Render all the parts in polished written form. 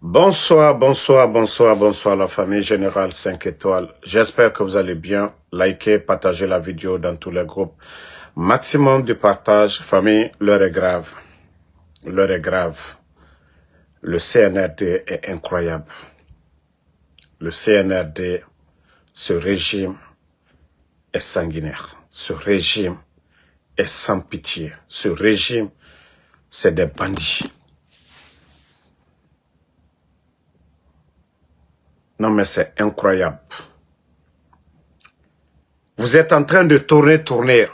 Bonsoir, bonsoir, bonsoir, bonsoir la famille Générale 5 étoiles. J'espère que vous allez bien. Likez, partagez la vidéo dans tous les groupes. Maximum de partage. Famille, l'heure est grave. L'heure est grave. Le CNRD est incroyable. Le CNRD, ce régime est sanguinaire. Ce régime est sans pitié. Ce régime, c'est des bandits. Non mais c'est incroyable. Vous êtes en train de tourner.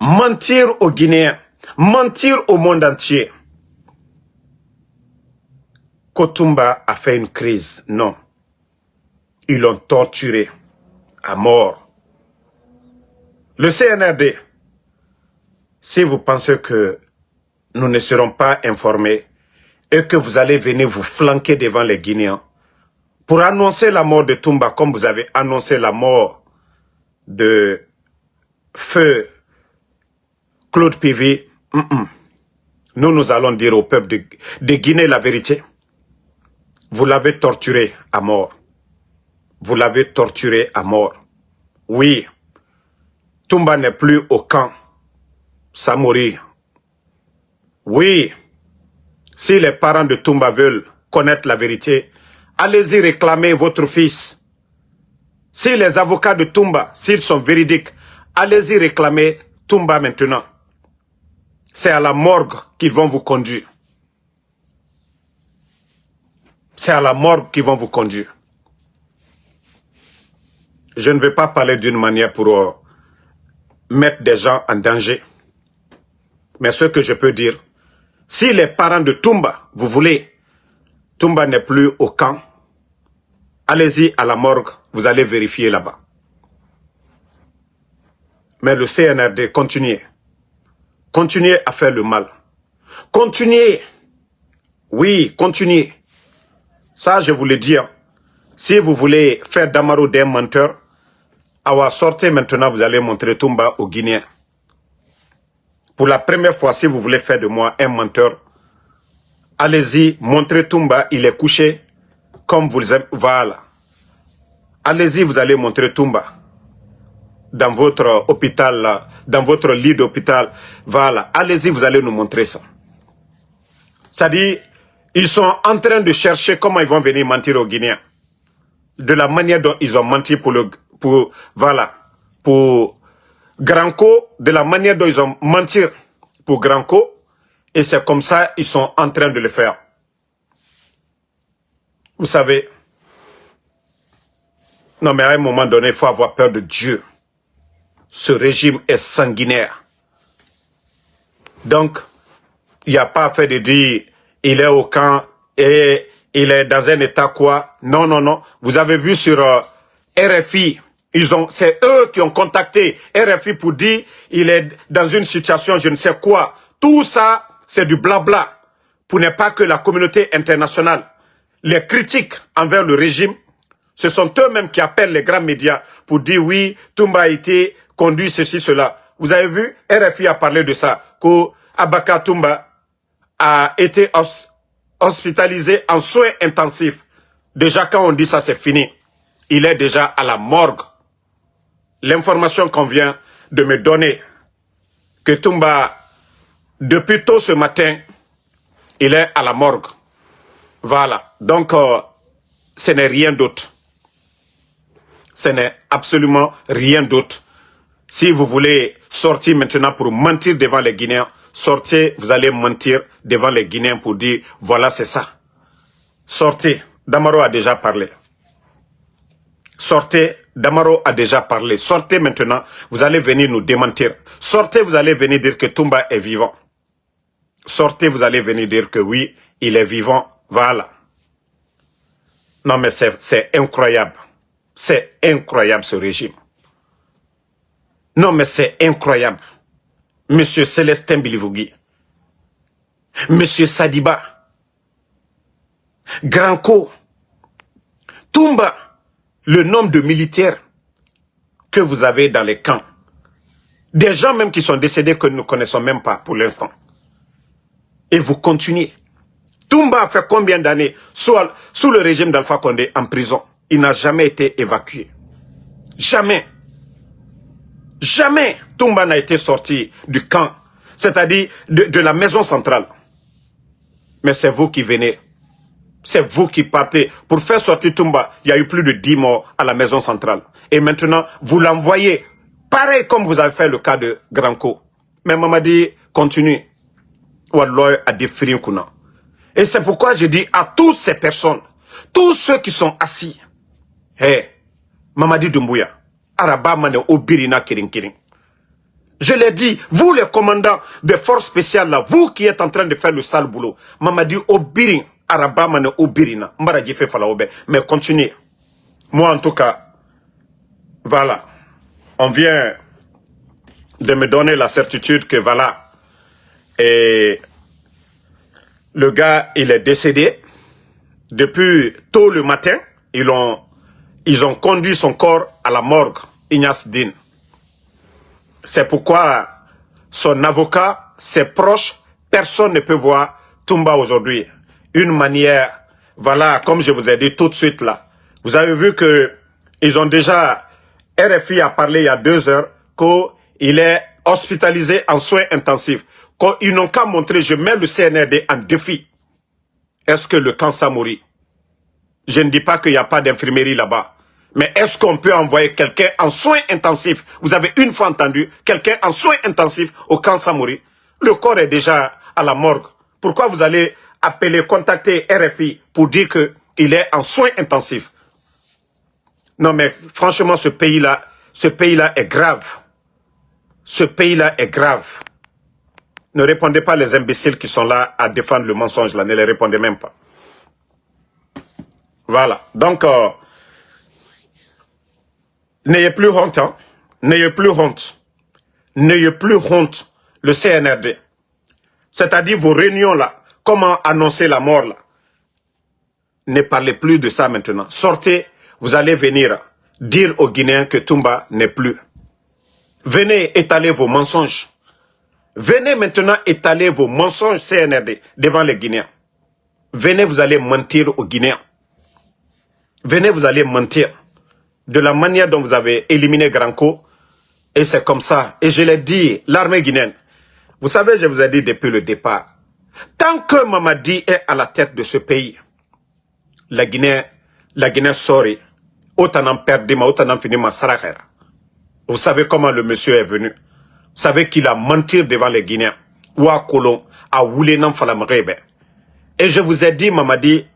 Mentir aux Guinéens. Mentir au monde entier. Kotumba a fait une crise. Non. Ils l'ont torturé à mort. Le CNRD, si vous pensez que nous ne serons pas informés et que vous allez venir vous flanquer devant les Guinéens pour annoncer la mort de Toumba comme vous avez annoncé la mort de Feu Claude Pivi, nous allons dire au peuple de Guinée la vérité. Vous l'avez torturé à mort. Vous l'avez torturé à mort. Oui, Toumba n'est plus au camp Samori. Oui, si les parents de Toumba veulent connaître la vérité, allez-y réclamer votre fils. Si les avocats de Toumba, s'ils sont véridiques, allez-y réclamer Toumba maintenant. C'est à la morgue qu'ils vont vous conduire. C'est à la morgue qu'ils vont vous conduire. Je ne vais pas parler d'une manière pour mettre des gens en danger. Mais ce que je peux dire, si les parents de Toumba, vous voulez, Toumba n'est plus au camp, allez-y à la morgue, vous allez vérifier là-bas. Mais le CNRD, continuez. Continuez à faire le mal. Continuez. Oui, continuez. Ça, je vous le dis. Si vous voulez faire d'Amaro d'un menteur, sortez maintenant, vous allez montrer Toumba aux Guinéens. Pour la première fois, si vous voulez faire de moi un menteur, allez-y, montrez Toumba, il est couché comme vous aimez. Voilà. Allez-y, vous allez montrer Toumba dans votre hôpital, dans votre lit d'hôpital. Voilà. Allez-y, vous allez nous montrer ça. C'est-à-dire, ils sont en train de chercher comment ils vont venir mentir aux Guinéens. De la manière dont ils ont menti pour Granco, de la manière dont ils ont menti pour Granco, et c'est comme ça ils sont en train de le faire. Vous savez, non mais à un moment donné, il faut avoir peur de Dieu. Ce régime est sanguinaire. Donc, il n'y a pas fait de dire, il est au camp et il est dans un état quoi. Non, non, non. Vous avez vu sur RFI, c'est eux qui ont contacté RFI pour dire, il est dans une situation, je ne sais quoi. Tout ça, c'est du blabla. Pour ne pas que la communauté internationale les critique envers le régime. Ce sont eux-mêmes qui appellent les grands médias pour dire oui, Toumba a été conduit ceci, cela. Vous avez vu, RFI a parlé de ça, que Abaka Toumba a été hospitalisé en soins intensifs. Déjà, quand on dit ça, c'est fini. Il est déjà à la morgue. L'information qu'on vient de me donner, que Toumba, depuis tôt ce matin, il est à la morgue. Voilà. Donc, ce n'est rien d'autre. Ce n'est absolument rien d'autre. Si vous voulez sortir maintenant pour mentir devant les Guinéens, sortez, vous allez mentir devant les Guinéens pour dire, voilà, c'est ça. Sortez. Damaro a déjà parlé. Sortez. Damaro a déjà parlé. Sortez maintenant, vous allez venir nous démentir. Sortez, vous allez venir dire que Toumba est vivant. Sortez, vous allez venir dire que oui, il est vivant. Voilà. Non mais c'est incroyable. C'est incroyable ce régime. Non mais c'est incroyable. Monsieur Célestin Bilivogui. Monsieur Sadiba. Granco. Toumba. Le nombre de militaires que vous avez dans les camps. Des gens même qui sont décédés que nous ne connaissons même pas pour l'instant. Et vous continuez. Toumba a fait combien d'années sous le régime d'Alpha Condé en prison? Il n'a jamais été évacué. Jamais. Jamais Toumba n'a été sorti du camp, c'est-à-dire de la maison centrale. Mais c'est vous qui venez. C'est vous qui partez. Pour faire sortir Toumba, il y a eu plus de 10 morts à la maison centrale. Et maintenant, vous l'envoyez, pareil comme vous avez fait le cas de Granco. Mais Mamadi continue. Wallah a défini Kuna. Et c'est pourquoi je dis à toutes ces personnes, tous ceux qui sont assis, hey, Mamadi Doumbouya, Araba Mane Obirina Kirin Kirin. Je l'ai dit, vous les commandants des forces spéciales là, vous qui êtes en train de faire le sale boulot, Mamadi Obirin, Araba Mane Obirina, Mbaraji fait Falaobe, mais continuez. Moi en tout cas, voilà, on vient de me donner la certitude que voilà, et le gars il est décédé. Depuis tôt le matin, ils ont conduit son corps à la morgue, Ignace Din. C'est pourquoi son avocat, ses proches, personne ne peut voir Toumba aujourd'hui. Une manière, voilà, comme je vous ai dit tout de suite là. Vous avez vu que ils ont déjà, RFI a parlé il y a 2 heures qu'il est hospitalisé en soins intensifs. Ils n'ont qu'à montrer, je mets le CNRD en défi. Est-ce que le camp Samori, je ne dis pas qu'il n'y a pas d'infirmerie là-bas, mais est-ce qu'on peut envoyer quelqu'un en soins intensifs? Vous avez une fois entendu quelqu'un en soins intensifs au camp Samori? Le corps est déjà à la morgue. Pourquoi vous allez appeler, contacter RFI pour dire qu'il est en soins intensifs? Non mais franchement ce pays-là est grave. Ce pays-là est grave. Ne répondez pas les imbéciles qui sont là à défendre le mensonge là, ne les répondez même pas. Voilà, donc n'ayez plus honte, hein? N'ayez plus honte. N'ayez plus honte, le CNRD. C'est-à-dire vos réunions là, comment annoncer la mort là. Ne parlez plus de ça maintenant. Sortez, vous allez venir dire aux Guinéens que Toumba n'est plus. Venez étaler vos mensonges. Venez maintenant étaler vos mensonges CNRD devant les Guinéens. Venez, vous allez mentir aux Guinéens. Venez, vous allez mentir de la manière dont vous avez éliminé Granco. Et c'est comme ça. Et je l'ai dit, l'armée guinéenne. Vous savez, je vous ai dit depuis le départ. Tant que Mamadi est à la tête de ce pays, la Guinée sort. Autant en perdre, autant en finir ma sarahera. Vous savez comment le monsieur est venu. Vous savez qu'il a menti devant les Guinéens. Ou à Colon, à Woulénan Falamrebe. Et je vous ai dit, Mamadi,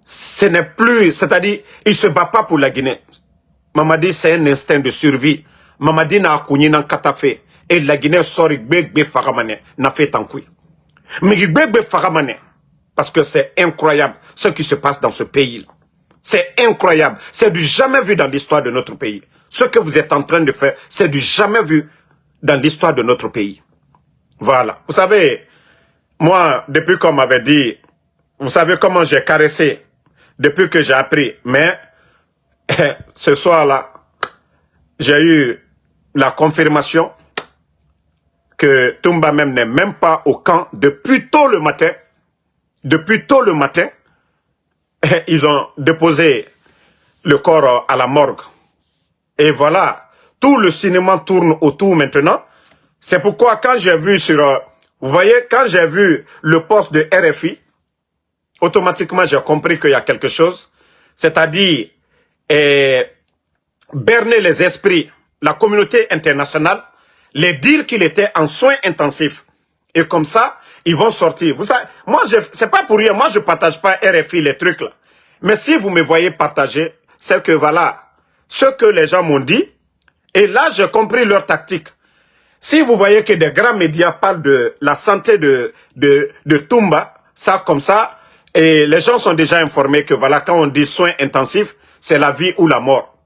ce n'est plus, c'est-à-dire, il ne se bat pas pour la Guinée. Mamadi, c'est un instinct de survie. Mamadi n'a accougné dans Katafé. Et la Guinée sort Gbegbe Faramane, n'a fait tant couille. Mais Gbegbe Faramane, parce que c'est incroyable ce qui se passe dans ce pays. C'est incroyable. C'est du jamais vu dans l'histoire de notre pays. Ce que vous êtes en train de faire, c'est du jamais vu dans l'histoire de notre pays. Voilà. Vous savez, moi, depuis qu'on m'avait dit, vous savez comment j'ai caressé, depuis que j'ai appris, mais ce soir-là, j'ai eu la confirmation que Toumba même n'est même pas au camp depuis tôt le matin. Depuis tôt le matin, ils ont déposé le corps à la morgue. Et voilà, tout le cinéma tourne autour maintenant. C'est pourquoi quand j'ai vu vous voyez, quand j'ai vu le poste de RFI, automatiquement j'ai compris qu'il y a quelque chose. C'est-à-dire, berner les esprits, la communauté internationale, les dire qu'il était en soins intensifs. Et comme ça, ils vont sortir. Vous savez, moi, c'est pas pour rien, moi je partage pas RFI, les trucs là. Mais si vous me voyez partager, c'est que voilà, ce que les gens m'ont dit, et là j'ai compris leur tactique. Si vous voyez que des grands médias parlent de la santé de Toumba, ça comme ça, et les gens sont déjà informés que voilà, quand on dit soins intensifs, c'est la vie ou la mort.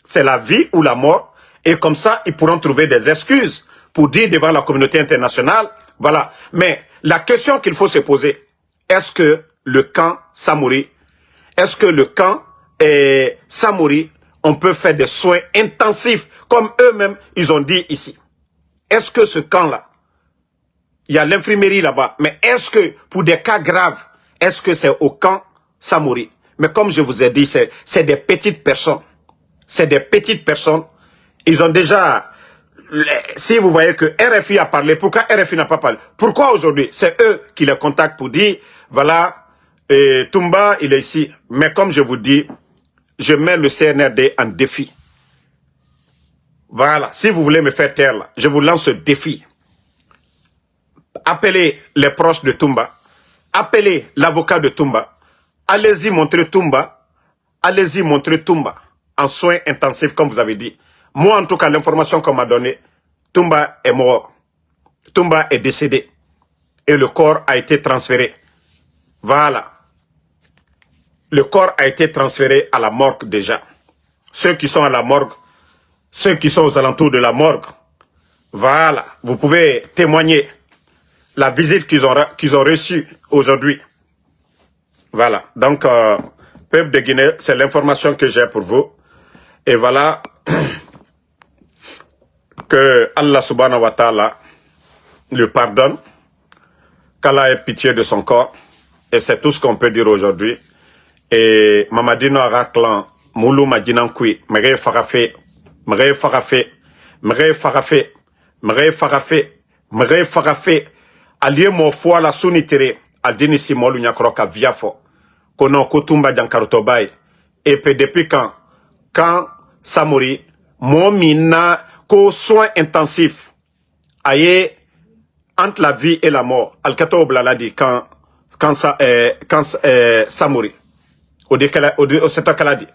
C'est la vie ou la mort, et comme ça, ils pourront trouver des excuses pour dire devant la communauté internationale, voilà. Mais la question qu'il faut se poser, est-ce que le camp Samori, est-ce que le camp Samori, on peut faire des soins intensifs, comme eux-mêmes, ils ont dit ici? Est-ce que ce camp-là, il y a l'infirmerie là-bas, mais est-ce que pour des cas graves, Est-ce que c'est au camp Samori? Mais comme je vous ai dit, c'est des petites personnes. C'est des petites personnes. Ils ont déjà... Si vous voyez que RFI a parlé, pourquoi RFI n'a pas parlé? Pourquoi aujourd'hui? C'est eux qui les contactent pour dire, voilà, Toumba, il est ici. Mais comme je vous dis, je mets le CNRD en défi. Voilà, si vous voulez me faire taire là, je vous lance ce défi. Appelez les proches de Toumba. Appelez l'avocat de Toumba. Allez-y montrer Toumba. Allez-y montrer Toumba en soins intensifs, comme vous avez dit. Moi, en tout cas, l'information qu'on m'a donnée, Toumba est mort. Toumba est décédé. Et le corps a été transféré. Voilà. Le corps a été transféré à la morgue déjà. Ceux qui sont à la morgue, ceux qui sont aux alentours de la morgue, voilà. Vous pouvez témoigner la visite qu'ils ont reçue aujourd'hui. Voilà. Donc, peuple de Guinée, c'est l'information que j'ai pour vous. Et voilà. Que Allah subhanahu wa ta'ala lui pardonne, qu'Allah ait pitié de son corps, et c'est tout ce qu'on peut dire aujourd'hui. Et Mamadino Araklan, Moulou Madinankui, Mre Farafé, Mre Farafé, Mre Farafé, Mre Farafé, Mre Farafé, Alié mo foi la sunitere, Aldini Simolu Nyakroka Viafo, Kono Kutumba Jankarotobay, et puis depuis quand Samori, Momina, qu'aux soins intensifs, aïe, entre la vie et la mort, Al-Kato Oblaladi, quand Samori, au c'est toi qu'elle a dit.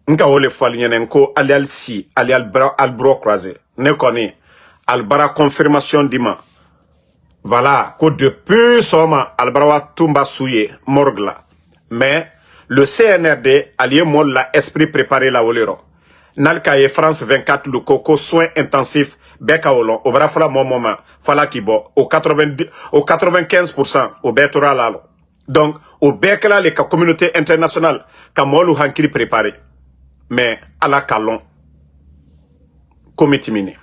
Nka ole foalinyenenko, ali al si, ali al bro croisé, ne connaît, al bara confirmation dima. Voilà, que depuis soma, al bara tumba souye, morgla. Mais, le CNRD, allié mol la esprit préparé la olero. Nalkaye France 24, le coco soins intensifs, beka olon, au brafla mon moment, fala kibo, au 95%, au betora lalo. Donc, au bekla les communautés internationales, kamolu hankiri préparé. Mais, à la kalon, komitimini.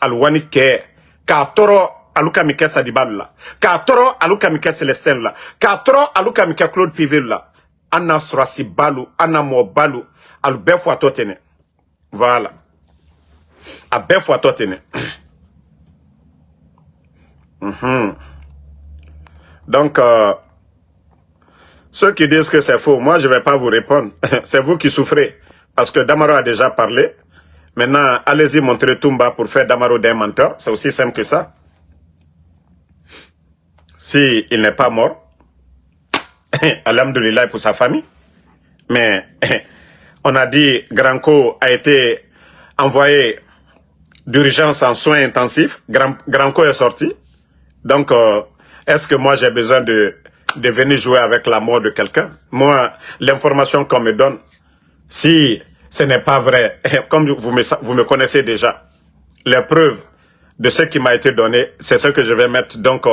Al wanike, ka toro, aluka mike sadibal la. Ka toro, aluka mike Célestin la. Ka toro, aluka mike Claude Pivil la. Anna surasi balu, anna mo balu, al befwa totene. Voilà. À Befwa Totene. Donc, ceux qui disent que c'est faux, moi je ne vais pas vous répondre. C'est vous qui souffrez. Parce que Damaro a déjà parlé. Maintenant, allez-y montrer Toumba pour faire Damaro d'un menteur. C'est aussi simple que ça. Si il n'est pas mort, alhamdoulilah pour sa famille. Mais on a dit Granco a été envoyé d'urgence en soins intensifs. Granco est sorti. Donc, est-ce que moi j'ai besoin de venir jouer avec la mort de quelqu'un? Moi, l'information qu'on me donne, si ce n'est pas vrai, comme vous me connaissez déjà, les preuves de ce qui m'a été donné, c'est ce que je vais mettre. Donc,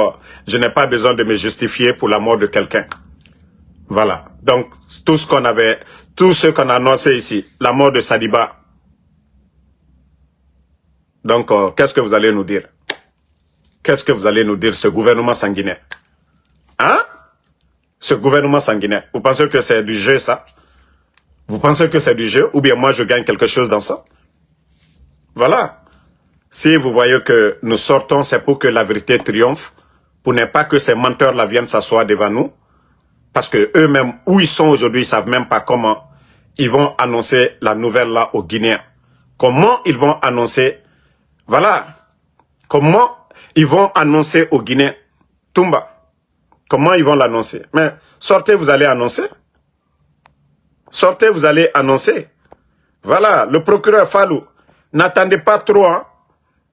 je n'ai pas besoin de me justifier pour la mort de quelqu'un. Voilà. Donc, tout ce qu'on a annoncé ici, la mort de Sadiba. Donc, qu'est-ce que vous allez nous dire? Qu'est-ce que vous allez nous dire, ce gouvernement sanguinaire? Hein? Ce gouvernement sanguinaire. Vous pensez que c'est du jeu, ça? Vous pensez que c'est du jeu? Ou bien moi, je gagne quelque chose dans ça? Voilà. Si vous voyez que nous sortons, c'est pour que la vérité triomphe. Pour ne pas que ces menteurs-là viennent s'asseoir devant nous. Parce que eux-mêmes, où ils sont aujourd'hui, ils savent même pas comment ils vont annoncer la nouvelle-là aux Guinéens. Comment ils vont annoncer... Voilà. Comment ils vont annoncer aux Guinéens Toumba? Comment ils vont l'annoncer? Mais sortez, vous allez annoncer. Sortez, vous allez annoncer. Voilà, le procureur Fallou. N'attendez pas trop, hein.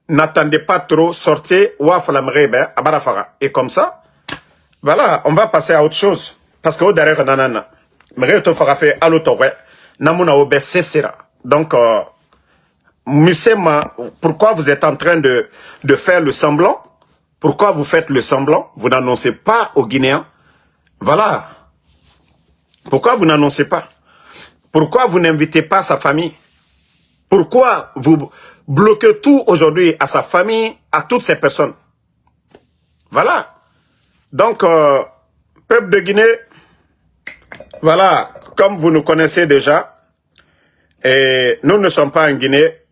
N'attendez pas trop. Sortez, ouaflamrebe, abarafara. Et comme ça, voilà, on va passer à autre chose. Parce que au derrière, nanana. Mreto fara fait alotore. Namuna obe sesera. Donc, Musema, pourquoi vous êtes en train de faire le semblant? Pourquoi vous faites le semblant? Vous n'annoncez pas aux Guinéens. Voilà. Pourquoi vous n'annoncez pas? Pourquoi vous n'invitez pas sa famille? Pourquoi vous bloquez tout aujourd'hui à sa famille, à toutes ces personnes? Voilà. Donc, Peuple de Guinée, voilà, comme vous nous connaissez déjà, et nous ne sommes pas en Guinée.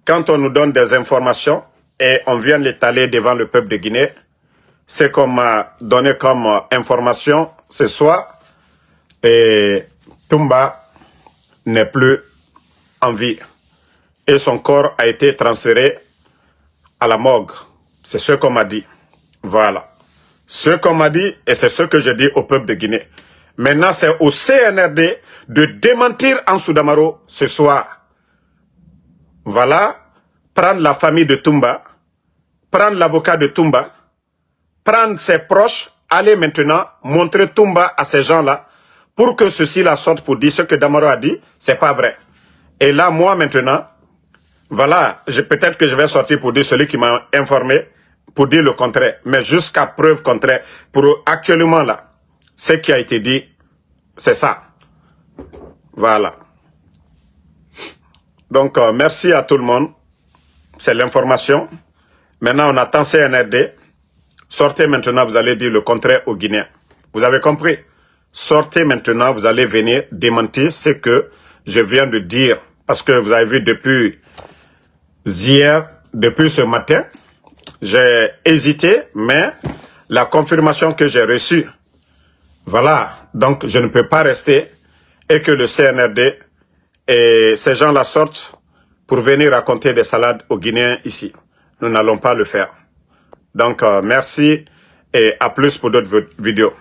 Quand on nous donne des informations et on vient l'étaler devant le peuple de Guinée, ce qu'on m'a donné comme information ce soir, et Toumba n'est plus en vie. Et son corps a été transféré à la morgue. C'est ce qu'on m'a dit. Voilà. Ce qu'on m'a dit, et c'est ce que je dis au peuple de Guinée. Maintenant, c'est au CNRD de démentir Ansou Damaro ce soir. Voilà. Prendre la famille de Toumba, prendre l'avocat de Toumba, prendre ses proches, aller maintenant montrer Toumba à ces gens-là pour que ceux-ci la sortent pour dire ce que Damaro a dit, c'est pas vrai. Et là, moi maintenant, voilà, peut-être que je vais sortir pour dire celui qui m'a informé, pour dire le contraire. Mais jusqu'à preuve contraire, pour actuellement là, ce qui a été dit, c'est ça. Voilà. Donc, merci à tout le monde. C'est l'information. Maintenant, on attend CNRD. Sortez maintenant, vous allez dire le contraire aux Guinéens. Vous avez compris? Sortez maintenant, vous allez venir démentir ce que je viens de dire. Parce que vous avez vu depuis hier, depuis ce matin, j'ai hésité, mais la confirmation que j'ai reçue, voilà, donc je ne peux pas rester et que le CNRD et ces gens-là sortent pour venir raconter des salades aux Guinéens ici. Nous n'allons pas le faire. Donc, merci et à plus pour d'autres vidéos.